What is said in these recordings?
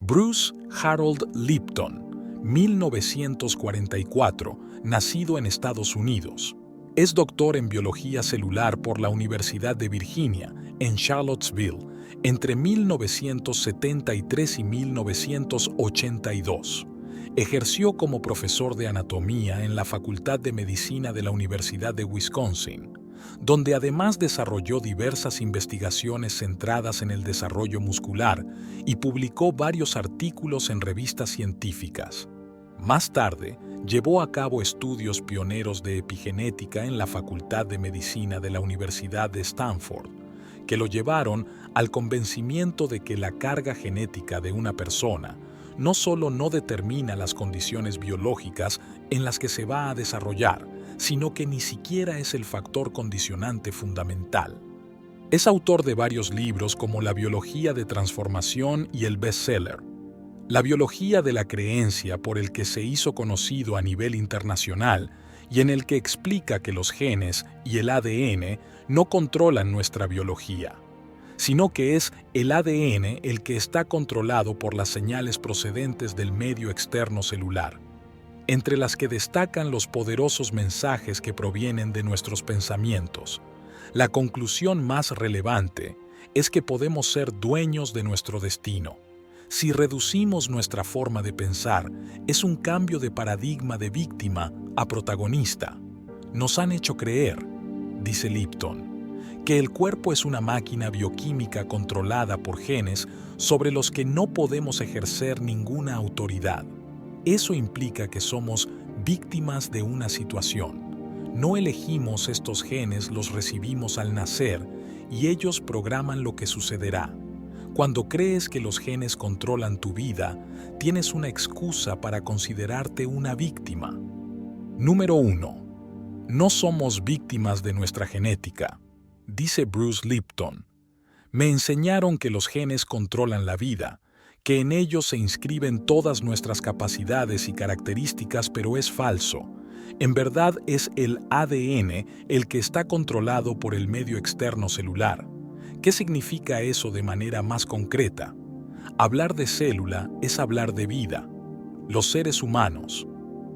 Bruce Harold Lipton, 1944, nacido en Estados Unidos. Es doctor en biología celular por la Universidad de Virginia, en Charlottesville, entre 1973 y 1982. Ejerció como profesor de anatomía en la Facultad de Medicina de la Universidad de Wisconsin, donde además desarrolló diversas investigaciones centradas en el desarrollo muscular y publicó varios artículos en revistas científicas. Más tarde, llevó a cabo estudios pioneros de epigenética en la Facultad de Medicina de la Universidad de Stanford, que lo llevaron al convencimiento de que la carga genética de una persona no solo no determina las condiciones biológicas en las que se va a desarrollar, sino que ni siquiera es el factor condicionante fundamental. Es autor de varios libros como La biología de transformación y el bestseller La biología de la creencia, por el que se hizo conocido a nivel internacional y en el que explica que los genes y el ADN no controlan nuestra biología, sino que es el ADN el que está controlado por las señales procedentes del medio externo celular, entre las que destacan los poderosos mensajes que provienen de nuestros pensamientos. La conclusión más relevante es que podemos ser dueños de nuestro destino. Si reducimos nuestra forma de pensar, es un cambio de paradigma de víctima a protagonista. Nos han hecho creer, dice Lipton, que el cuerpo es una máquina bioquímica controlada por genes sobre los que no podemos ejercer ninguna autoridad. Eso implica que somos víctimas de una situación. No elegimos estos genes, los recibimos al nacer y ellos programan lo que sucederá. Cuando crees que los genes controlan tu vida, tienes una excusa para considerarte una víctima. Número 1. No somos víctimas de nuestra genética. Dice Bruce Lipton, me enseñaron que los genes controlan la vida, que en ellos se inscriben todas nuestras capacidades y características, pero es falso. En verdad es el ADN el que está controlado por el medio externo celular. ¿Qué significa eso de manera más concreta? Hablar de célula es hablar de vida. Los seres humanos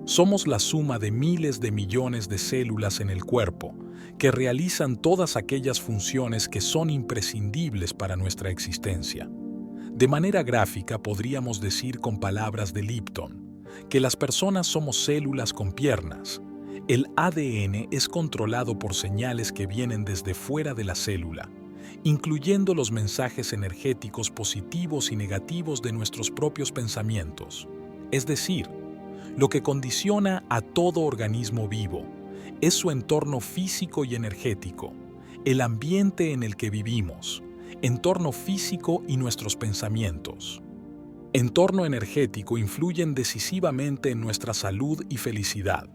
somos la suma de miles de millones de células en el cuerpo, que realizan todas aquellas funciones que son imprescindibles para nuestra existencia. De manera gráfica podríamos decir con palabras de Lipton, que las personas somos células con piernas. El ADN es controlado por señales que vienen desde fuera de la célula, incluyendo los mensajes energéticos positivos y negativos de nuestros propios pensamientos. Es decir, lo que condiciona a todo organismo vivo es su entorno físico y energético, el ambiente en el que vivimos, entorno físico y nuestros pensamientos. Entorno energético influyen decisivamente en nuestra salud y felicidad.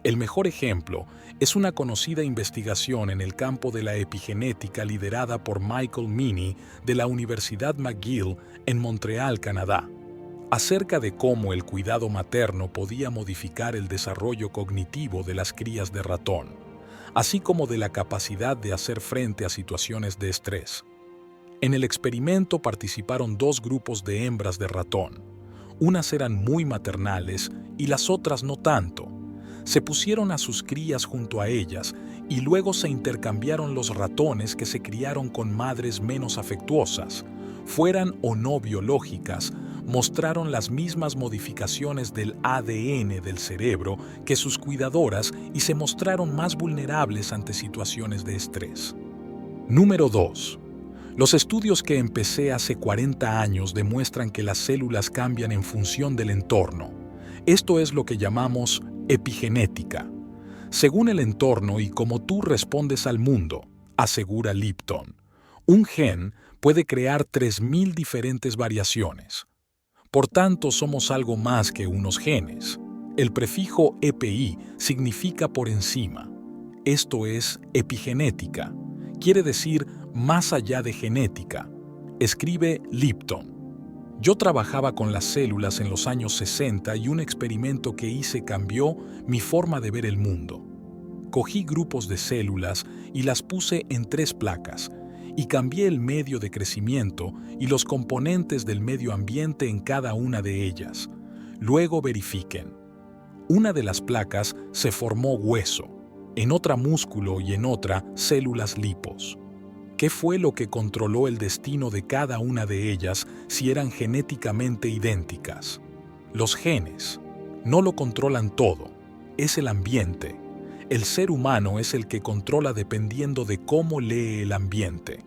El mejor ejemplo es una conocida investigación en el campo de la epigenética liderada por Michael Meaney de la Universidad McGill en Montreal, Canadá, acerca de cómo el cuidado materno podía modificar el desarrollo cognitivo de las crías de ratón, así como de la capacidad de hacer frente a situaciones de estrés. En el experimento participaron dos grupos de hembras de ratón. Unas eran muy maternales y las otras no tanto. Se pusieron a sus crías junto a ellas y luego se intercambiaron los ratones que se criaron con madres menos afectuosas, fueran o no biológicas. Mostraron las mismas modificaciones del ADN del cerebro que sus cuidadoras y se mostraron más vulnerables ante situaciones de estrés. Número 2. Los estudios que empecé hace 40 años demuestran que las células cambian en función del entorno. Esto es lo que llamamos epigenética. Según el entorno y como tú respondes al mundo, asegura Lipton, un gen puede crear 3.000 diferentes variaciones. Por tanto, somos algo más que unos genes. El prefijo EPI significa por encima. Esto es epigenética. Quiere decir más allá de genética. Escribe Lipton. Yo trabajaba con las células en los años 60 y un experimento que hice cambió mi forma de ver el mundo. Cogí grupos de células y las puse en 3 placas y cambié el medio de crecimiento y los componentes del medio ambiente en cada una de ellas. Luego verifiquen. Una de las placas se formó hueso, en otra músculo y en otra células lipos. ¿Qué fue lo que controló el destino de cada una de ellas si eran genéticamente idénticas? Los genes. No lo controlan todo, es el ambiente. El ser humano es el que controla dependiendo de cómo lee el ambiente,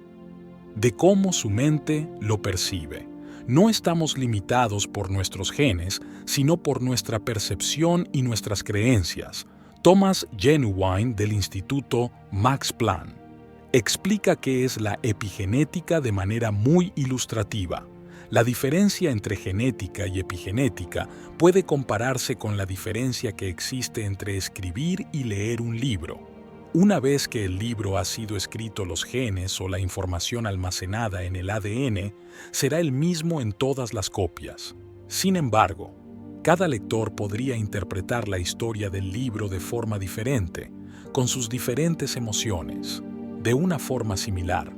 de cómo su mente lo percibe. No estamos limitados por nuestros genes, sino por nuestra percepción y nuestras creencias. Thomas Genuine del Instituto Max Planck explica qué es la epigenética de manera muy ilustrativa. La diferencia entre genética y epigenética puede compararse con la diferencia que existe entre escribir y leer un libro. Una vez que el libro ha sido escrito, los genes o la información almacenada en el ADN será el mismo en todas las copias. Sin embargo, cada lector podría interpretar la historia del libro de forma diferente, con sus diferentes emociones. De una forma similar,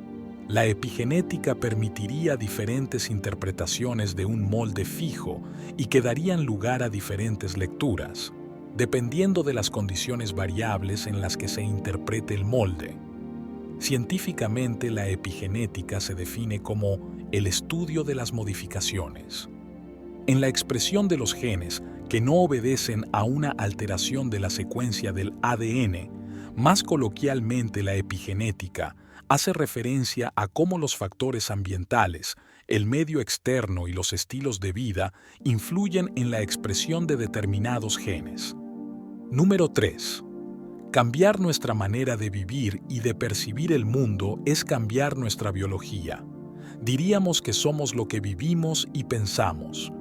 la epigenética permitiría diferentes interpretaciones de un molde fijo y que darían lugar a diferentes lecturas, dependiendo de las condiciones variables en las que se interprete el molde. Científicamente, la epigenética se define como el estudio de las modificaciones en la expresión de los genes que no obedecen a una alteración de la secuencia del ADN. Más coloquialmente, la epigenética hace referencia a cómo los factores ambientales, el medio externo y los estilos de vida influyen en la expresión de determinados genes. Número 3. Cambiar nuestra manera de vivir y de percibir el mundo es cambiar nuestra biología. Diríamos que somos lo que vivimos y pensamos.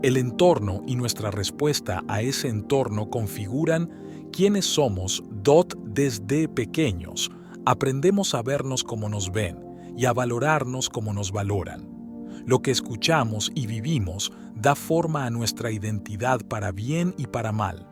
El entorno y nuestra respuesta a ese entorno configuran quiénes somos. Desde pequeños, aprendemos a vernos como nos ven y a valorarnos como nos valoran. Lo que escuchamos y vivimos da forma a nuestra identidad para bien y para mal.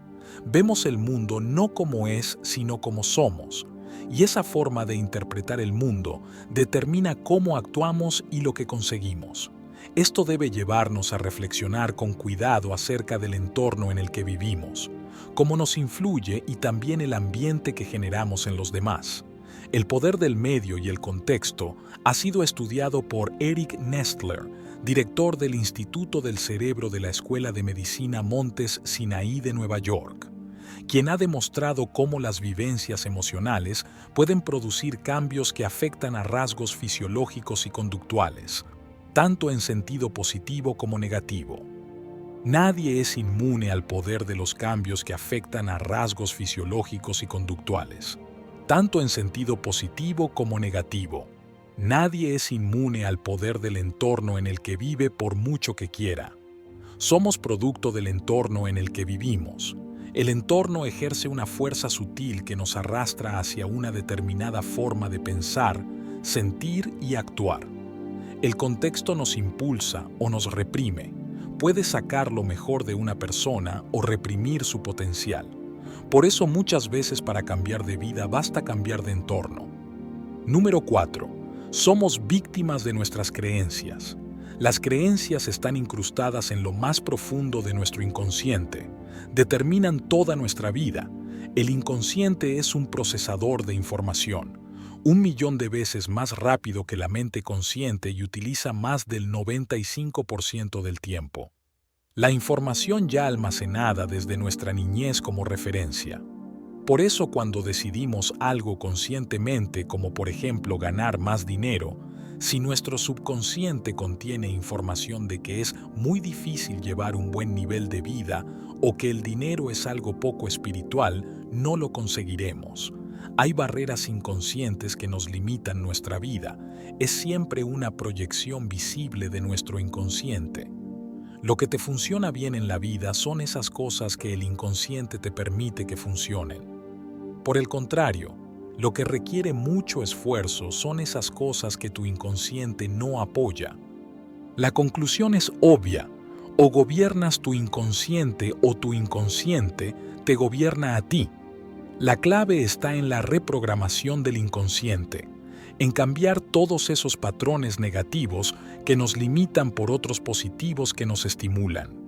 Vemos el mundo no como es, sino como somos. Y esa forma de interpretar el mundo determina cómo actuamos y lo que conseguimos. Esto debe llevarnos a reflexionar con cuidado acerca del entorno en el que vivimos, cómo nos influye y también el ambiente que generamos en los demás. El poder del medio y el contexto ha sido estudiado por Eric Nestler, director del Instituto del Cerebro de la Escuela de Medicina Montes Sinaí de Nueva York, quien ha demostrado cómo las vivencias emocionales pueden producir cambios que afectan a rasgos fisiológicos y conductuales, tanto en sentido positivo como negativo. Nadie es inmune al poder de los cambios que afectan a rasgos fisiológicos y conductuales, tanto en sentido positivo como negativo. Nadie es inmune al poder del entorno en el que vive por mucho que quiera. Somos producto del entorno en el que vivimos. El entorno ejerce una fuerza sutil que nos arrastra hacia una determinada forma de pensar, sentir y actuar. El contexto nos impulsa o nos reprime. Puede sacar lo mejor de una persona o reprimir su potencial. Por eso muchas veces para cambiar de vida basta cambiar de entorno. Número 4. Somos víctimas de nuestras creencias. Las creencias están incrustadas en lo más profundo de nuestro inconsciente. Determinan toda nuestra vida. El inconsciente es un procesador de información, 1.000.000 de veces más rápido que la mente consciente y utiliza más del 95% del tiempo la información ya almacenada desde nuestra niñez como referencia. Por eso cuando decidimos algo conscientemente, como por ejemplo ganar más dinero, si nuestro subconsciente contiene información de que es muy difícil llevar un buen nivel de vida o que el dinero es algo poco espiritual, no lo conseguiremos. Hay barreras inconscientes que nos limitan nuestra vida. Es siempre una proyección visible de nuestro inconsciente. Lo que te funciona bien en la vida son esas cosas que el inconsciente te permite que funcionen. Por el contrario, lo que requiere mucho esfuerzo son esas cosas que tu inconsciente no apoya. La conclusión es obvia: o gobiernas tu inconsciente o tu inconsciente te gobierna a ti. La clave está en la reprogramación del inconsciente. en cambiar todos esos patrones negativos que nos limitan por otros positivos que nos estimulan.